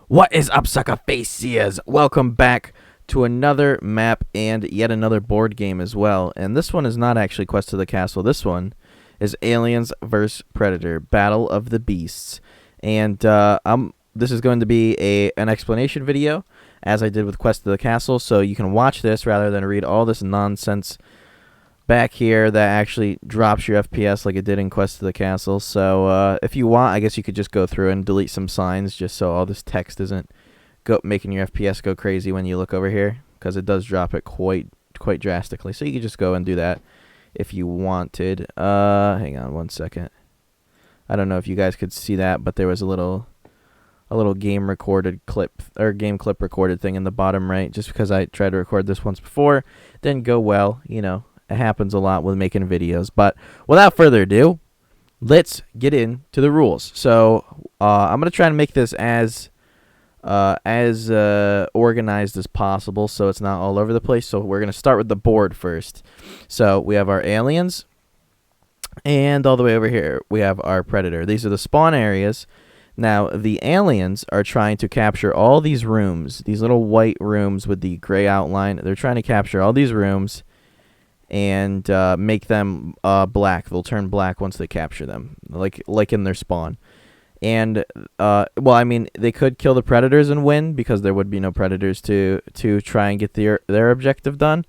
What is up, sucker faces? Welcome back to another map and yet another board game as well. And this one is not actually Quest to the Castle. This one is Aliens vs. Predator, Battle of the Beasts. And this is going to be an explanation video, as I did with Quest to the Castle. So you can watch this rather than read all this nonsense back here that actually drops your FPS like it did in Quest to the Castle. So if you want, I guess you could just go through and delete some signs just so all this text isn't making your FPS go crazy when you look over here, because it does drop it quite drastically. So you could just go and do that if you wanted. Hang on one second. I don't know if you guys could see that, but there was a little game recorded clip or game clip recorded thing in the bottom right, just because I tried to record this once before. Didn't go well, you know. It happens a lot with making videos. But without further ado, let's get into the rules. So I'm going to try and make this as organized as possible so it's not all over the place. So we're going to start with the board first. So we have our aliens, and all the way over here we have our predator. These are the spawn areas. Now, the aliens are trying to capture all these rooms, these little white rooms with the gray outline. They're trying to capture all these rooms and make them black. They'll turn black once they capture them, like in their spawn. And well, I mean, they could kill the predators and win, because there would be no predators to try and get their objective done.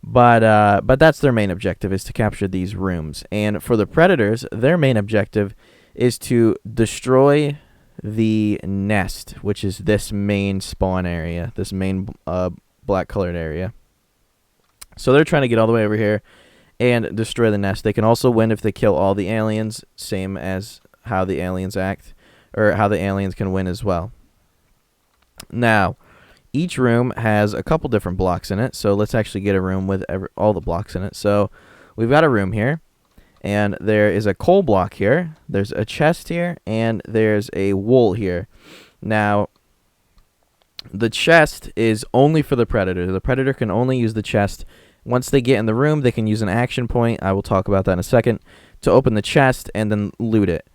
But that's their main objective, is to capture these rooms. And for the predators, their main objective is to destroy the nest, which is this main spawn area, this main black colored area. So they're trying to get all the way over here and destroy the nest. They can also win if they kill all the aliens, same as how the aliens act, or how the aliens can win as well. Now, each room has a couple different blocks in it, so let's actually get a room with all the blocks in it. So we've got a room here, and there is a coal block here, there's a chest here, and there's a wool here. Now, the chest is only for the predator. The predator can only use the chest. Once they get in the room, they can use an action point, I will talk about that in a second, to open the chest and then loot it.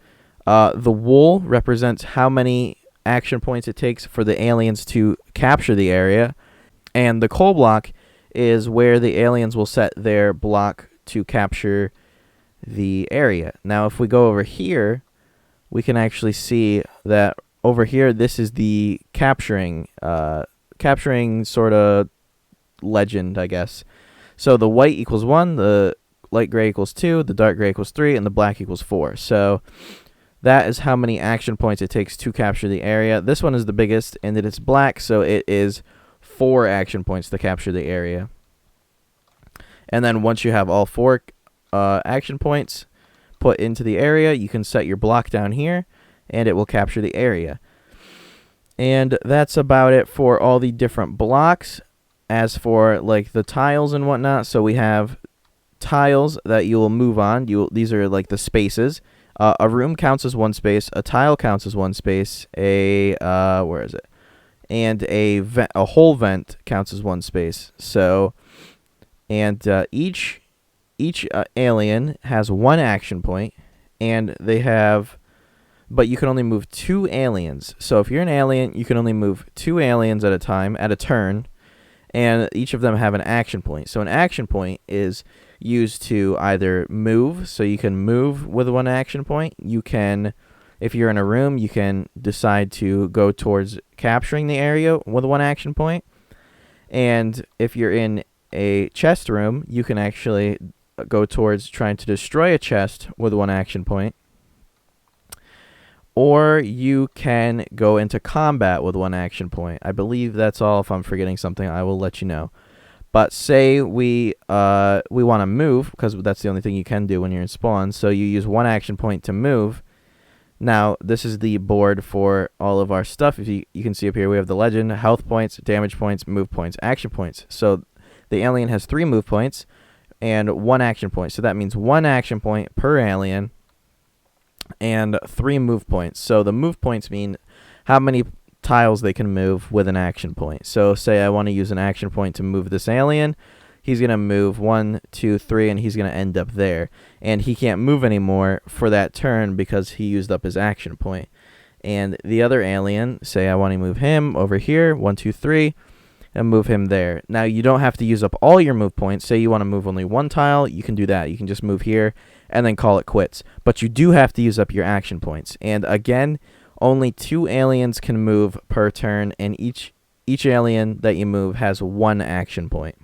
The wool represents how many action points it takes for the aliens to capture the area, and the coal block is where the aliens will set their block to capture the area. Now, if we go over here, we can actually see that over here, this is the capturing sort of legend, I guess. So the white equals 1, the light gray equals 2, the dark gray equals 3, and the black equals 4. So that is how many action points it takes to capture the area. This one is the biggest, and it is black, so it is 4 action points to capture the area. And then once you have all 4 action points put into the area, you can set your block down here, and it will capture the area. And that's about it for all the different blocks. As for like the tiles and whatnot, so we have tiles that you will move on. These are like the spaces. A room counts as 1 space. A tile counts as 1 space. Where is it? And a hole vent counts as 1 space. So, and each alien has 1 action point, and they have. But you can only move 2 aliens. So if you're an alien, you can only move 2 aliens at a time, at a turn, and each of them have an action point. So an action point is used to either move, so you can move with 1 action point. You can, if you're in a room, you can decide to go towards capturing the area with 1 action point. And if you're in a chest room, you can actually go towards trying to destroy a chest with 1 action point. Or you can go into combat with 1 action point. I believe that's all. If I'm forgetting something, I will let you know. But say we want to move, because that's the only thing you can do when you're in spawn. So you use 1 action point to move. Now, this is the board for all of our stuff. If you can see up here, we have the legend, health points, damage points, move points, action points. So the alien has 3 move points and 1 action point. So that means 1 action point per alien and 3 move points. So the move points mean how many tiles they can move with an action point. So say I want to use an action point to move this alien. He's going to move 1, 2, 3, and he's going to end up there. And he can't move anymore for that turn because he used up his action point. And the other alien, say I want to move him over here, 1, 2, 3, and move him there. Now, you don't have to use up all your move points. Say you want to move only one tile, you can do that. You can just move here and then call it quits. But you do have to use up your action points. And again, only 2 aliens can move per turn, and each alien that you move has 1 action point.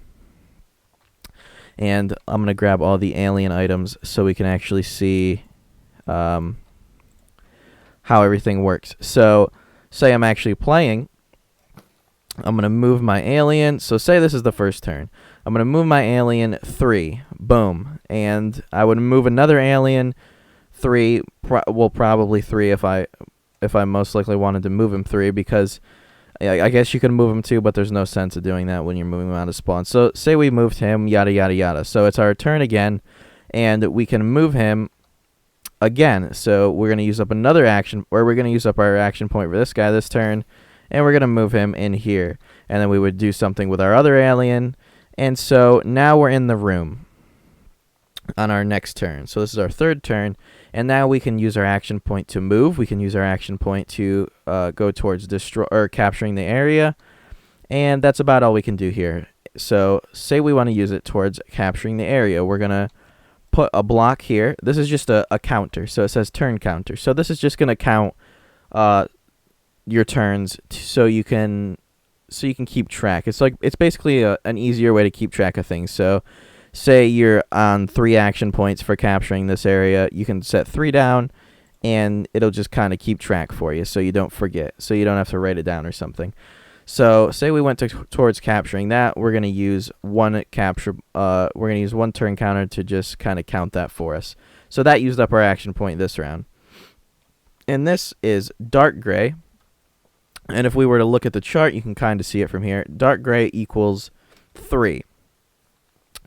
And I'm going to grab all the alien items so we can actually see how everything works. So, say I'm actually playing. I'm going to move my alien. So say this is the first turn. I'm going to move my alien 3. Boom. And I would move another alien 3. Probably 3 if I most likely wanted to move him 3, because I guess you can move him 2, but there's no sense of doing that when you're moving him out of spawn. So say we moved him, yada, yada, yada. So it's our turn again, and we can move him again. So we're going to use up another action, or we're going to use up our action point for this guy this turn. And we're going to move him in here. And then we would do something with our other alien. And so now we're in the room on our next turn. So this is our third turn. And now we can use our action point to move. We can use our action point to go towards capturing the area. And that's about all we can do here. So say we want to use it towards capturing the area. We're going to put a block here. This is just a counter. So it says turn counter. So this is just going to count your turns so you can keep track. It's basically an easier way to keep track of things. So say you're on 3 action points for capturing this area, you can set 3 down and it'll just kind of keep track for you so you don't forget, so you don't have to write it down or something. So say we went towards capturing that, we're going to use one turn counter to just kind of count that for us. So that used up our action point this round. And this is dark gray. And if we were to look at the chart, you can kind of see it from here. Dark gray equals 3.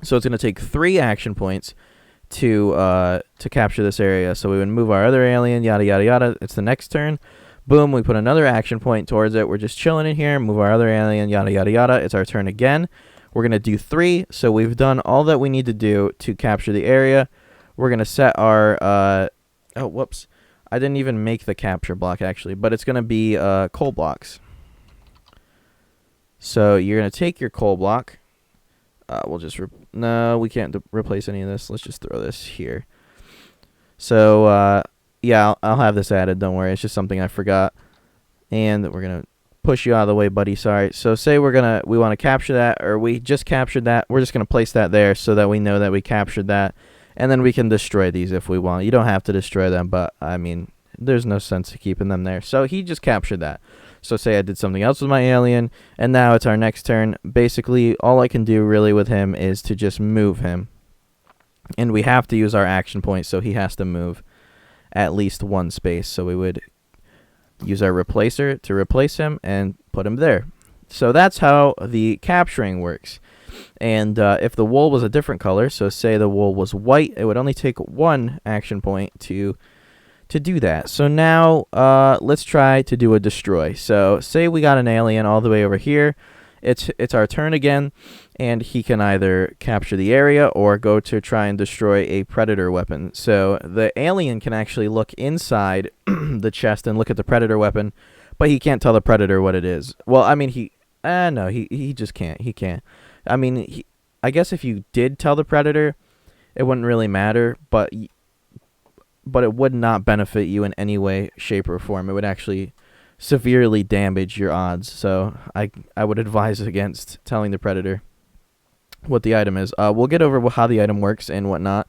So it's going to take 3 action points to capture this area. So we would move our other alien, yada, yada, yada. It's the next turn. Boom, we put another action point towards it. We're just chilling in here. Move our other alien, yada, yada, yada. It's our turn again. We're going to do 3. So we've done all that we need to do to capture the area. We're going to set our... oh, whoops. I didn't even make the capture block, actually, but it's going to be coal blocks. So you're going to take your coal block. We'll just... no, we can't replace any of this. Let's just throw this here. So, yeah, I'll have this added. Don't worry. It's just something I forgot. And we're going to push you out of the way, buddy. Sorry. So say we want to capture that, or we just captured that. We're just going to place that there so that we know that we captured that. And then we can destroy these if we want. You don't have to destroy them, but, I mean, there's no sense of keeping them there. So he just captured that. So say I did something else with my alien, and now it's our next turn. Basically, all I can do really with him is to just move him. And we have to use our action point, so he has to move at least 1 space. So we would use our replacer to replace him and put him there. So that's how the capturing works. And if the wool was a different color, so say the wool was white, it would only take 1 action point to do that. So now let's try to do a destroy. So say we got an alien all the way over here. It's our turn again, and he can either capture the area or go to try and destroy a predator weapon. So the alien can actually look inside the chest and look at the predator weapon, but he can't tell the predator what it is. Well, I mean, he just can't. He can't. I mean, I guess if you did tell the predator, it wouldn't really matter, but it would not benefit you in any way, shape, or form. It would actually severely damage your odds. So I would advise against telling the predator what the item is. We'll get over how the item works and whatnot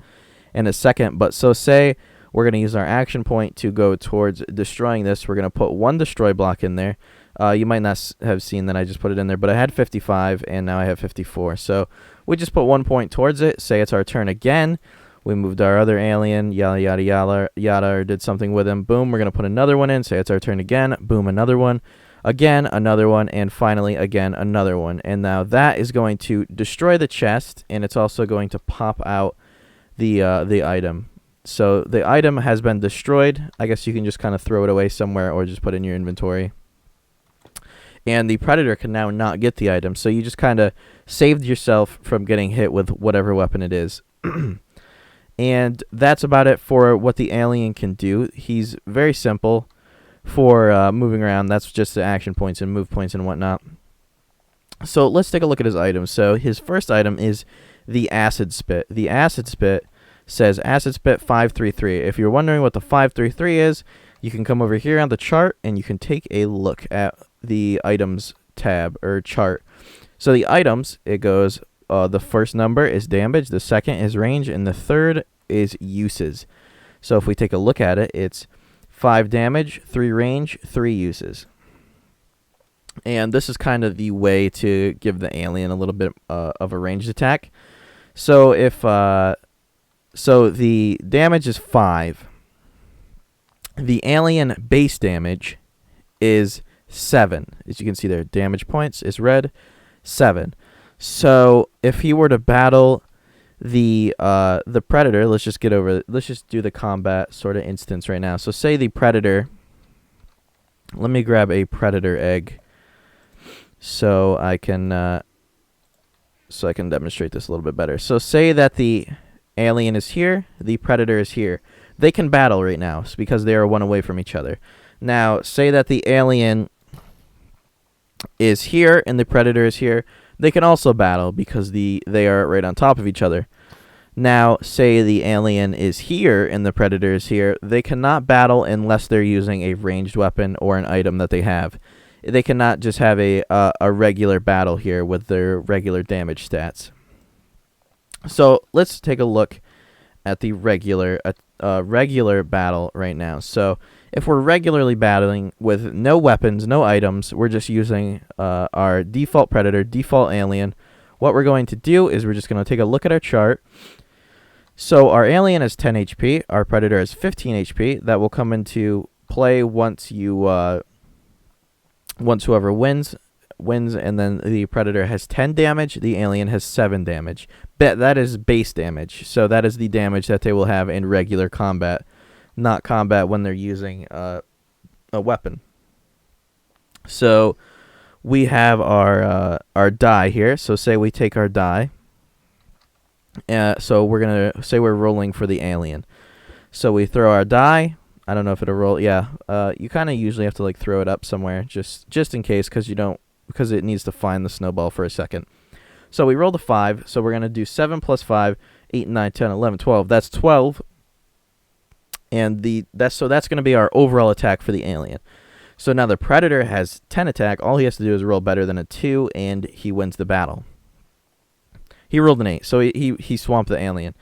in a second. But so say we're going to use our action point to go towards destroying this. We're going to put 1 destroy block in there. You might not have seen that I just put it in there, but I had 55 and now I have 54. So we just put 1 point towards it. Say it's our turn again. We moved our other alien, yada, yada, yada, yada, or did something with him. Boom, we're going to put another one in. Say it's our turn again. Boom, another one. Again, another one. And finally, again, another one. And now that is going to destroy the chest, and it's also going to pop out the item. So the item has been destroyed. I guess you can just kind of throw it away somewhere or just put it in your inventory. And the predator can now not get the item. So you just kind of saved yourself from getting hit with whatever weapon it is. And that's about it for what the alien can do. He's very simple. for moving around. That's just the action points and move points and whatnot. So let's take a look at his items. So his first item is the acid spit. The acid spit says acid spit 533. If you're wondering what the 533 is, you can come over here on the chart and you can take a look at the items tab or chart. So the items, it goes, the first number is damage, the second is range, and the third is uses. So if we take a look at it, it's 5 damage, 3 range, 3 uses. And this is kind of the way to give the alien a little bit of a ranged attack. So if so the damage is 5. The alien base damage is 7. As you can see there, damage points is red, 7. So if he were to battle the predator, let's just do the combat sort of instance right now. So say the predator, let me grab a predator egg so I can demonstrate this a little bit better. So say that the alien is here, the predator is here. They can battle right now because they are one away from each other. Now, say that the alien is here and the predator is here. They can also battle because they are right on top of each other. Now, say the alien is here and the predator is here. They cannot battle unless they're using a ranged weapon or an item that they have. They cannot just have a regular battle here with their regular damage stats. So let's take a look at the regular battle right now. So if we're regularly battling with no weapons, no items, we're just using our default predator, default alien. What we're going to do is we're just going to take a look at our chart. So our alien is 10 HP, our predator is 15 HP. That will come into play once whoever wins, and then the predator has 10 damage, the alien has 7 damage. That is base damage, so that is the damage that they will have in regular combat, not combat when they're using a weapon. So we have our die here. So say we take our die. So we're gonna say we're rolling for the alien. So we throw our die. I don't know if it'll roll. Yeah. You kind of usually have to like throw it up somewhere just in case because it needs to find the snowball for a second. So we rolled a 5. So we're gonna do 7 plus 5, 8, 9, 10, 11, 12. That's 12. And that's gonna be our overall attack for the alien. So now the predator has 10 attack. All he has to do is roll better than a 2, and he wins the battle. He rolled an 8, so he swamped the alien.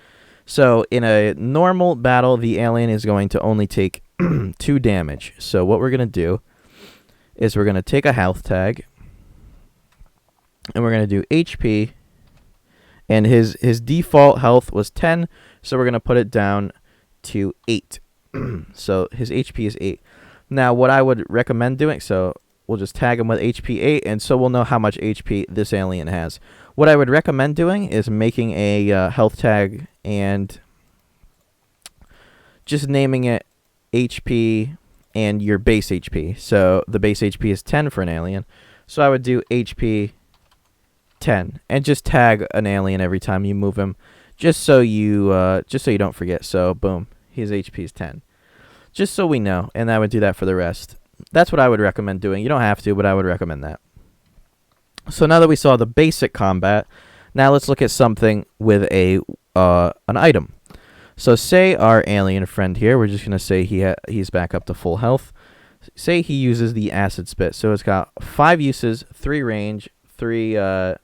So in a normal battle, the alien is going to only take 2 damage. So what we're going to do is we're going to take a health tag, and we're going to do HP, and his default health was 10, so we're going to put it down to 8. So his HP is 8. Now what I would recommend doing, so we'll just tag him with HP 8, and so we'll know how much HP this alien has. What I would recommend doing is making a health tag and just naming it HP and your base HP. So the base HP is 10 for an alien. So I would do HP 10 and just tag an alien every time you move him, just so you don't forget. So boom, his HP is 10. Just so we know, and I would do that for the rest. That's what I would recommend doing. You don't have to, but I would recommend that. So now that we saw the basic combat, now let's look at something with an item. So say our alien friend here, we're just going to say he's back up to full health. Say he uses the acid spit. So it's got 5 uses, 3 range, 5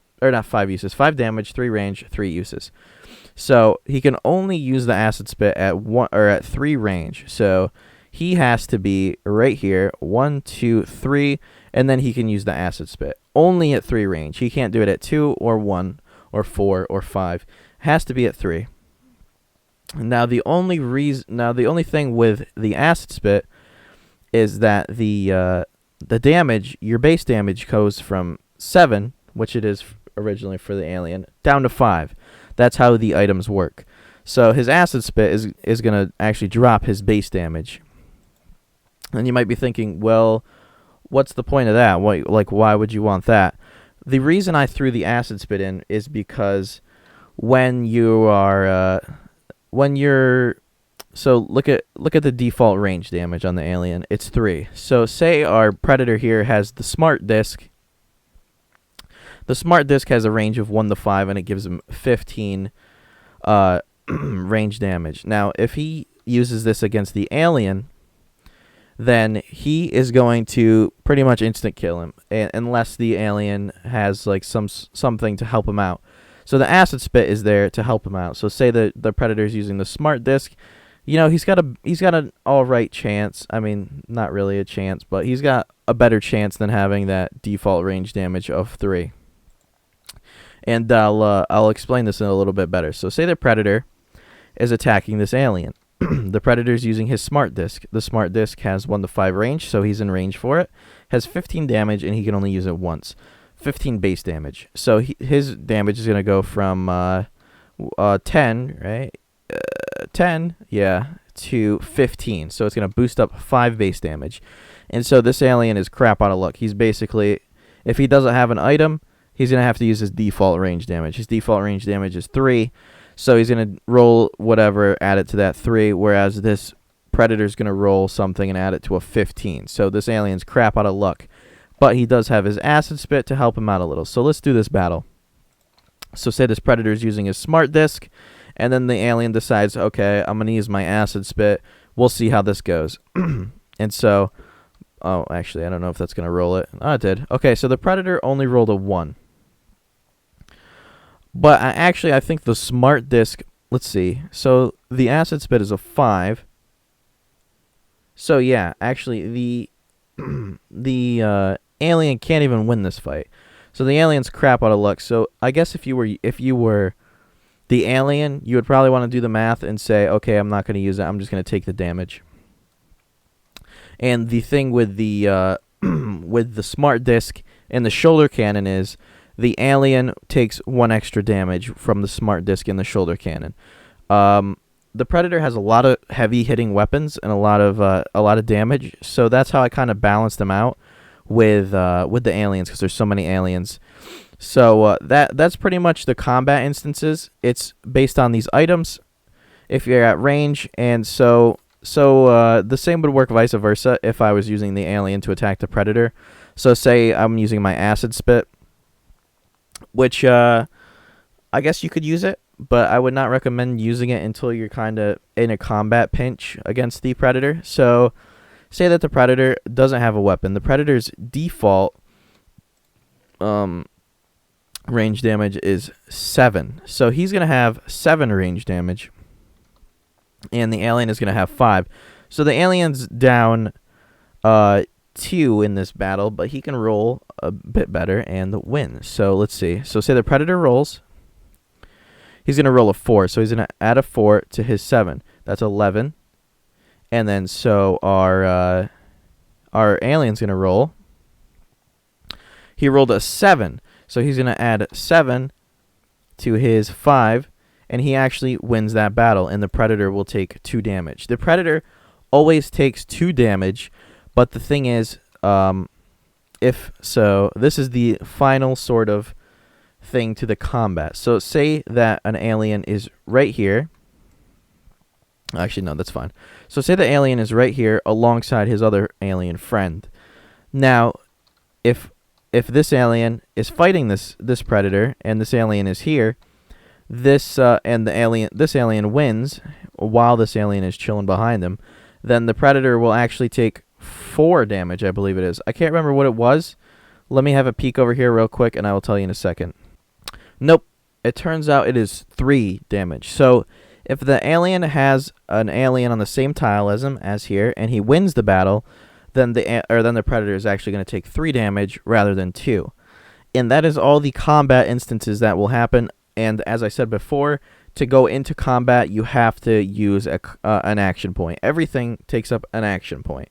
damage, 3 range, 3 uses. So he can only use the acid spit at 3 range. So he has to be right here, 1, 2, 3, and then he can use the acid spit. Only at 3 range. He can't do it at 2 or 1 or 4 or 5. Has to be at 3. Now the only thing with the acid spit is that the damage, your base damage, goes from 7, which it is originally for the alien, down to 5. That's how the items work. So his acid spit is going to actually drop his base damage. And you might be thinking, well, what's the point of that? Why would you want that? The reason I threw the acid spit in is because when you're So look at the default range damage on the alien. It's 3. So say our predator here has the smart disc. The smart disc has a range of 1 to 5, and it gives him 15 range damage. Now, if he uses this against the alien, then he is going to pretty much instant kill him, unless the alien has like something to help him out. So the acid spit is there to help him out. So say the predator is using the smart disc, you know, he's got an all right chance. I mean, not really a chance, but he's got a better chance than having that default range damage of 3. And I'll explain this in a little bit better. So say the predator is attacking this alien. The predator's using his smart disc. The smart disc has 1 to 5 range, so he's in range for it. Has 15 damage, and he can only use it once. 15 base damage. So his damage is going to go from 10, right? 10, yeah, to 15. So it's going to boost up 5 base damage. And so this alien is crap out of luck. He's basically, if he doesn't have an item, he's going to have to use his default range damage. His default range damage is 3. So he's going to roll whatever, add it to that 3, whereas this predator's going to roll something and add it to a 15. So this alien's crap out of luck. But he does have his acid spit to help him out a little. So let's do this battle. So say this predator's using his smart disc, and then the alien decides, okay, I'm going to use my acid spit. We'll see how this goes. And so, oh, actually, I don't know if that's going to roll it. Oh, it did. Okay, so the predator only rolled a 1. But I think the smart disc, let's see. So the acid spit is a 5. So yeah, actually the alien can't even win this fight. So the alien's crap out of luck. So I guess if you were the alien, you would probably want to do the math and say, okay, I'm not going to use it. I'm just going to take the damage. And the thing with the with the smart disc and the shoulder cannon is the alien takes 1 extra damage from the smart disc and the shoulder cannon. The predator has a lot of heavy hitting weapons and a lot of damage, so that's how I kind of balanced them out with the aliens, because there's so many aliens. So that's pretty much the combat instances. It's based on these items if you're at range, and so the same would work vice versa if I was using the alien to attack the predator. So say I'm using my acid spit, which I guess you could use it, but I would not recommend using it until you're kind of in a combat pinch against the predator. So say that the predator doesn't have a weapon. The predator's default range damage is 7. So he's going to have 7 range damage, and the alien is going to have 5. So the alien's down 2 in this battle, but he can roll a bit better and win. So let's see. So say the predator rolls. He's going to roll a 4. So he's going to add a 4 to his 7. That's 11. And then so our alien's going to roll. He rolled a 7. So he's going to add 7 to his 5. And he actually wins that battle. And the predator will take 2 damage. The predator always takes 2 damage. But the thing is, this is the final sort of thing to the combat. So say that an alien is right here. Actually, no, that's fine. So say the alien is right here alongside his other alien friend. Now, if this alien is fighting this predator and this alien is here, this alien wins while this alien is chilling behind him, then the predator will actually take 4 damage, I believe it is. I can't remember what it was. Let me have a peek over here real quick, and I will tell you in a second. Nope. It turns out it is 3 damage. So if the alien has an alien on the same tile as him, as here, and he wins the battle, then the predator is actually going to take 3 damage rather than 2. And that is all the combat instances that will happen. And as I said before, to go into combat, you have to use an action point. Everything takes up an action point.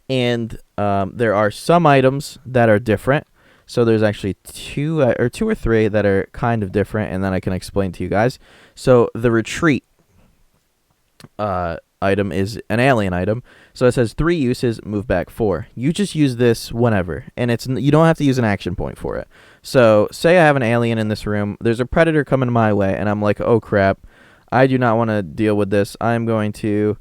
And there are some items that are different. So there's actually 2 or 3 that are kind of different, and then I can explain to you guys. So the retreat item is an alien item. So it says 3 uses, move back 4. You just use this whenever, and you don't have to use an action point for it. So say I have an alien in this room. There's a predator coming my way, and I'm like, oh crap, I do not want to deal with this. I'm going to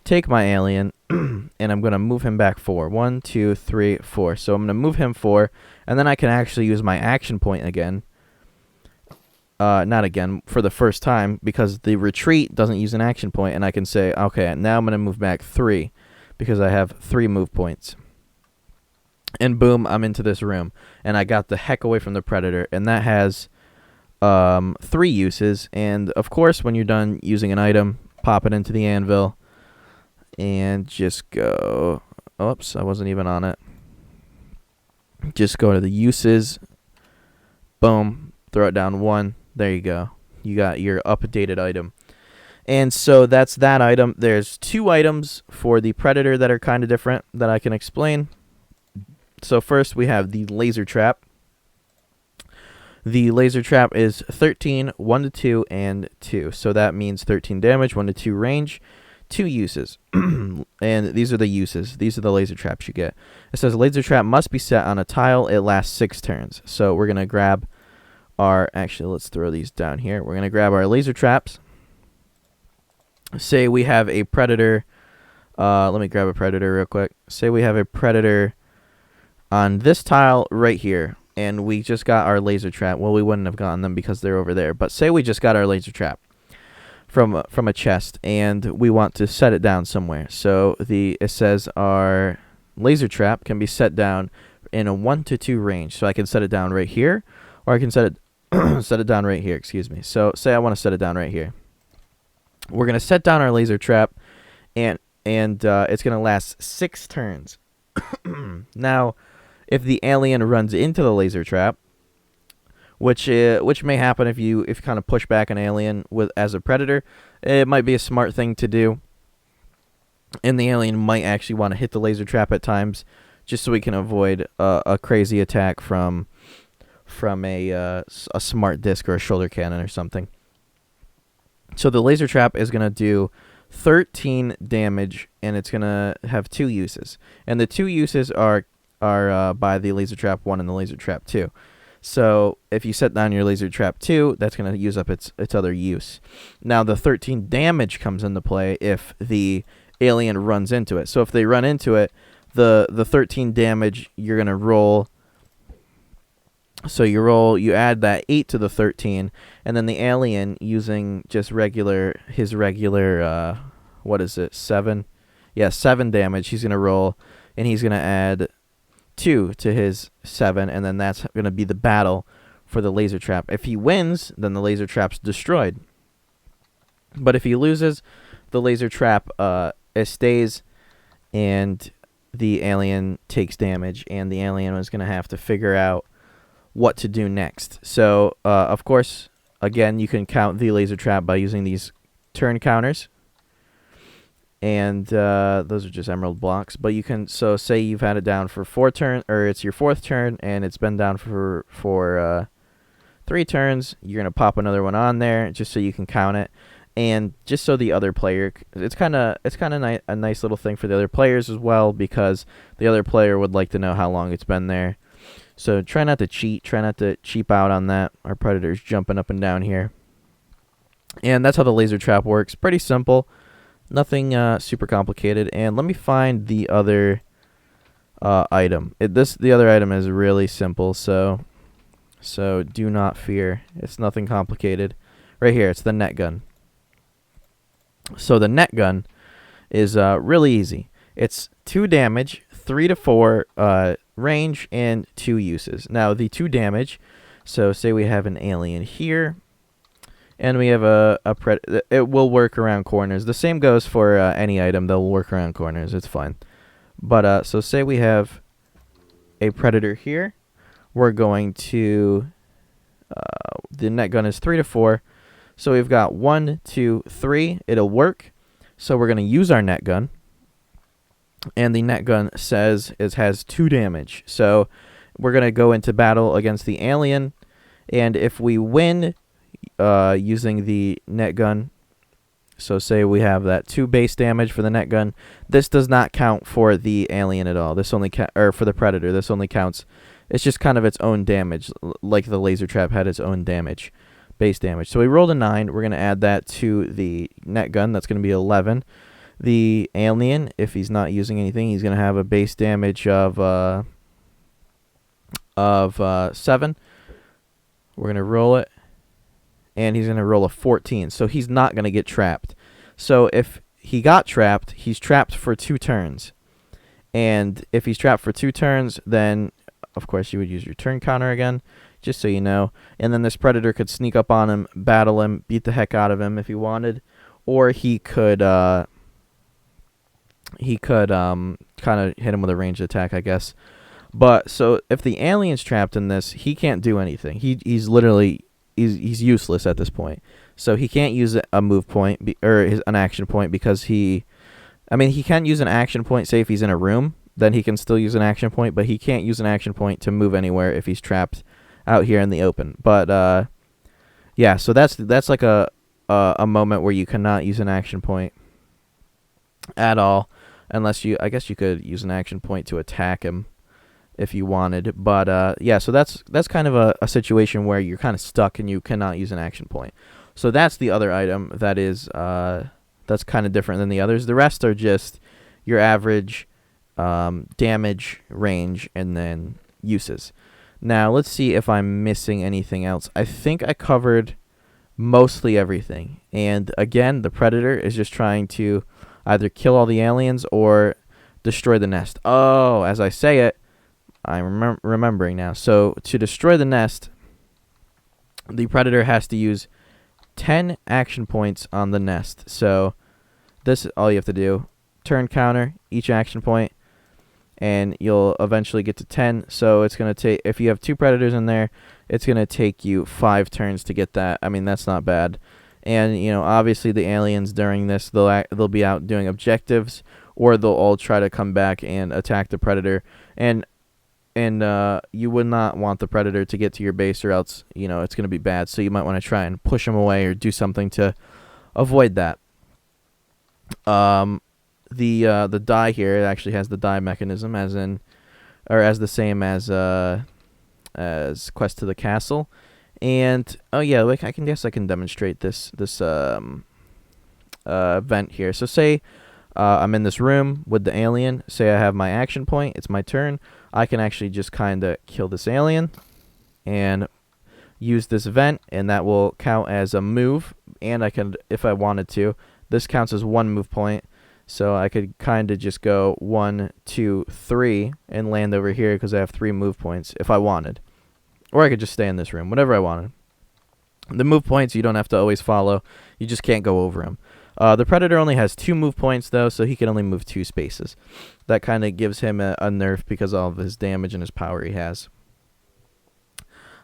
take my alien and I'm going to move him back 4. 1, 2, 3, 4. So I'm going to move him 4, and then I can actually use my action point again. Not again, for the first time, because the retreat doesn't use an action point, and I can say, okay, now I'm going to move back 3, because I have 3 move points. And boom, I'm into this room, and I got the heck away from the predator, and that has 3 uses. And of course, when you're done using an item, pop it into the anvil, and just go, oops, I wasn't even on it. Just go to the uses, boom, throw it down 1. There you go. You got your updated item. And so that's that item. There's 2 items for the predator that are kind of different that I can explain. So first we have the laser trap. The laser trap is 13, 1 to 2, and 2. So that means 13 damage, 1 to 2 range, 2 uses. And these are the uses. These are the laser traps you get. It says laser trap must be set on a tile. It lasts 6 turns. So we're going to grab actually, let's throw these down here. We're going to grab our laser traps. Say we have a predator. Let me grab a predator real quick. Say we have a predator on this tile right here, and we just got our laser trap. Well, we wouldn't have gotten them because they're over there, but say we just got our laser trap from a chest, and we want to set it down somewhere. So it says our laser trap can be set down in a 1 to 2 range. So I can set it down right here, or I can set it set it down right here, excuse me. So say I want to set it down right here. We're going to set down our laser trap, and it's going to last 6 turns. Now, if the alien runs into the laser trap, which may happen if you kind of push back an alien as a predator, it might be a smart thing to do. And the alien might actually want to hit the laser trap at times, just so we can avoid a crazy attack from a smart disc or a shoulder cannon or something. So the laser trap is going to do 13 damage, and it's going to have 2 uses. And the 2 uses are by the laser trap 1 and the laser trap 2. So if you set down your laser trap 2, that's going to use up its other use. Now the 13 damage comes into play if the alien runs into it. So if they run into it, the 13 damage you're going to roll. So you add that 8 to the 13, and then the alien, using just his regular, what is it, 7? Yeah, 7 damage he's going to roll, and he's going to add 2 to his 7, and then that's going to be the battle for the laser trap. If he wins, then the laser trap's destroyed. But if he loses, the laser trap it stays, and the alien takes damage, and the alien is going to have to figure out what to do next. So, of course, again, you can count the laser trap by using these turn counters. And those are just emerald blocks. But you can, so say you've had it down for 4 turns, or it's your 4th turn, and it's been down for 3 turns. You're going to pop another one on there just so you can count it. And just so the other player, it's kind of a nice little thing for the other players as well, because the other player would like to know how long it's been there. So try not to cheat. Try not to cheap out on that. Our predator's jumping up and down here. And that's how the laser trap works. Pretty simple. Nothing super complicated. And let me find the other item. The other item is really simple, so do not fear. It's nothing complicated. Right here, it's the net gun. So the net gun is really easy. It's 2 damage, 3 to 4 range, and 2 uses. Now the 2 damage, so say we have an alien here, and we have it will work around corners. The same goes for any item. They'll work around corners. It's fine. But so say we have a predator here. We're going to the net gun is 3 to 4. So we've got 1, 2, 3. It'll work. So we're going to use our net gun. And the net gun says it has 2 damage. So we're going to go into battle against the alien. And if we win using the net gun, so say we have that 2 base damage for the net gun, this does not count for the alien at all. This only or for the predator. This only counts. It's just kind of its own damage, like the laser trap had its own damage. base damage. So we rolled a 9. We're going to add that to the net gun. That's going to be 11. The alien, if he's not using anything, he's going to have a base damage of 7. We're going to roll it, and he's going to roll a 14. So he's not going to get trapped. So if he got trapped, he's trapped for 2 turns. And if he's trapped for 2 turns, then, of course, you would use your turn counter again, just so you know. And then this predator could sneak up on him, battle him, beat the heck out of him if he wanted. Or he could kind of hit him with a ranged attack, I guess. But so if the alien's trapped in this, he can't do anything. He's literally he's useless at this point. So he can't use a move point an action point because he can use an action point. Say if he's in a room, then he can still use an action point, but he can't use an action point to move anywhere if he's trapped out here in the open. But yeah, so that's like a moment where you cannot use an action point at all, unless I guess you could use an action point to attack him if you wanted. But yeah, so that's kind of a situation where you're kind of stuck and you cannot use an action point. So that's the other item that is that's kind of different than the others. The rest are just your average damage, range, and then uses. Now let's see if I'm missing anything else. I think I covered mostly everything. And again, the predator is just trying to either kill all the aliens or destroy the nest. Oh, as I say it, I'm remembering now. So to destroy the nest, the predator has to use 10 action points on the nest. So this is all you have to do. Turn counter each action point, and you'll eventually get to 10. So it's going to take, if you have 2 predators in there, it's going to take you 5 turns to get that. I mean, that's not bad. And, you know, obviously the aliens during this, they'll be out doing objectives, or they'll all try to come back and attack the predator. And you would not want the predator to get to your base, or else, you know, it's going to be bad. So you might want to try and push him away or do something to avoid that. The die here, it actually has the die mechanism as the same as Quest to the Castle. And oh yeah, like I can demonstrate this event here. So say I'm in this room with the alien. Say I have my action point. It's my turn. I can actually just kind of kill this alien and use this event, and that will count as a move. And I can, if I wanted to, this counts as 1 move point. So I could kind of just go 1, 2, 3 and land over here because I have 3 move points if I wanted. Or I could just stay in this room, whatever I wanted. The move points you don't have to always follow. You just can't go over them. The Predator only has 2 move points, though, so he can only move 2 spaces. That kind of gives him a nerf because of all of his damage and his power he has.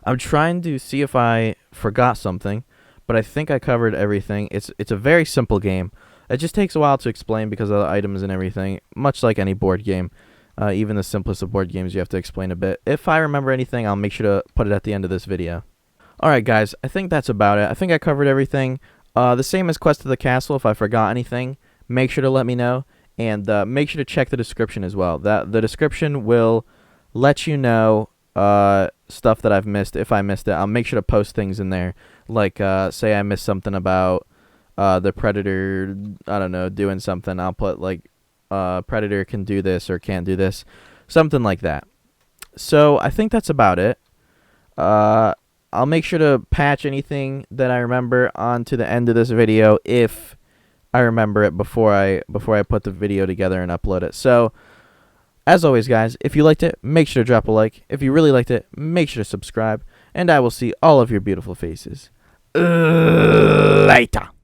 I'm trying to see if I forgot something, but I think I covered everything. It's a very simple game. It just takes a while to explain because of the items and everything, much like any board game. Even the simplest of board games, you have to explain a bit. If I remember anything, I'll make sure to put it at the end of this video. Alright guys, I think that's about it. I think I covered everything. The same as Quest to the Castle. If I forgot anything, make sure to let me know. And make sure to check the description as well. The description will let you know stuff that I've missed. If I missed it, I'll make sure to post things in there. Like, say I missed something about the Predator, I don't know, doing something. I'll put, like, Predator can do this or can't do this. Something like that. So, I think that's about it. I'll make sure to patch anything that I remember onto the end of this video if I remember it before I put the video together and upload it. So, as always, guys, if you liked it, make sure to drop a like. If you really liked it, make sure to subscribe. And I will see all of your beautiful faces later.